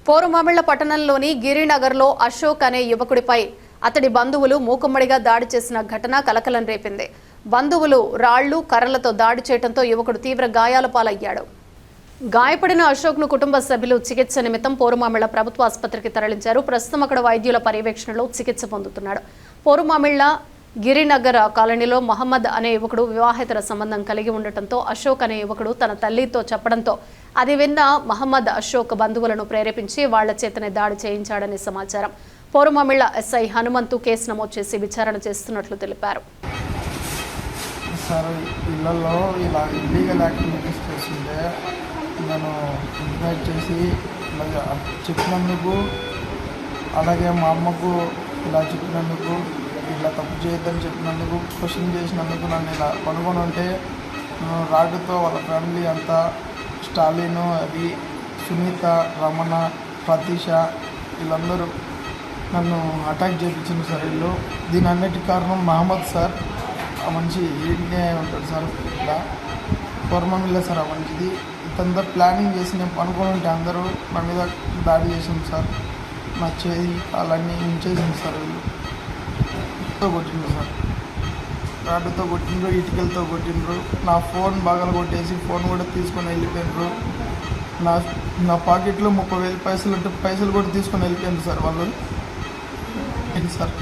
పోరుమామిళ్ల పట్టణంలోని గిరినగర్లో అశోక్ అనే యువకుడిపై అతడి బంధువులు మూకుమ్మడిగా దాడి చేసిన ఘటన కలకలం రేపింది. బంధువులు రాళ్లు కర్రలతో దాడి చేయడంతో యువకుడు తీవ్ర గాయాల పాలయ్యాడు. గాయపడిన అశోక్ ను కుటుంబ సభ్యులు చికిత్స నిమిత్తం పోరుమామిళ్ల ప్రభుత్వ ఆసుపత్రికి తరలించారు. ప్రస్తుతం అక్కడ వైద్యుల పర్యవేక్షణలో చికిత్స పొందుతున్నాడు. పోరుమామిళ్ల గిరినగర్ కాలనీలో మహమ్మద్ అనే యువకుడు వివాహేతర సంబంధం కలిగి ఉండటంతో అశోక్ అనే యువకుడు తన తల్లితో చెప్పడంతో అది విన్న మహమ్మద్ అశోక్ బంధువులను ప్రేరేపించి వాళ్ల చేతనే దాడి చేయించాడని సమాచారం. పోరుమామిళ్ల ఎస్ఐ హనుమంతు కేసు నమోదు చేసి విచారణ చేస్తున్నట్లు తెలిపారు. సార్ ఇళ్లలో ఇలా ఇల్లీగల్ యాక్టివిటీస్ చేస్తుంటే నేను ఇన్వైట్ చేసి ఇలా చెప్పినందుకు, అలాగే మా అమ్మకు ఇలా చెప్పినందుకు, ఇలా తప్పు చేయొద్దని చెప్పినందుకు, క్వశ్చన్ చేసినందుకు నన్ను ఇలా కొనుక్కొని ఉంటే రాడ్డుతో వాళ్ళ ఫ్యామిలీ అంతా స్టాలిన్, అది సునీత, రమణ, ప్రతీష వీళ్ళందరూ నన్ను అటాక్ చేయించింది సార్. వీళ్ళు దీని అన్నిటి కారణం మహమ్మద్ సార్. ఆ మనిషి ఈయనే ఉంటాడు సార్. ఇలా పోరుమామిళ్ల సార్. ఆ మనిషిది ఇతంతా ప్లానింగ్ చేసి నేను పనుకొని ఉంటే అందరూ నా మీద దాడి చేసింది సార్. నా చేయి అలాన్నీ ఇంచేసింది సార్. వీళ్ళు కొట్టిండ్రు సార్, రాడ్డుతో కొట్టిండ్రు, ఇటుకలతో కొట్టిండ్రు. నా ఫోన్ బాగా కొట్టేసి ఫోన్ కూడా తీసుకొని వెళ్ళిపోయినారు. నా పాకెట్లో 30,000 పైసలు కూడా తీసుకొని వెళ్ళిపోయింది సార్ వాళ్ళు. సార్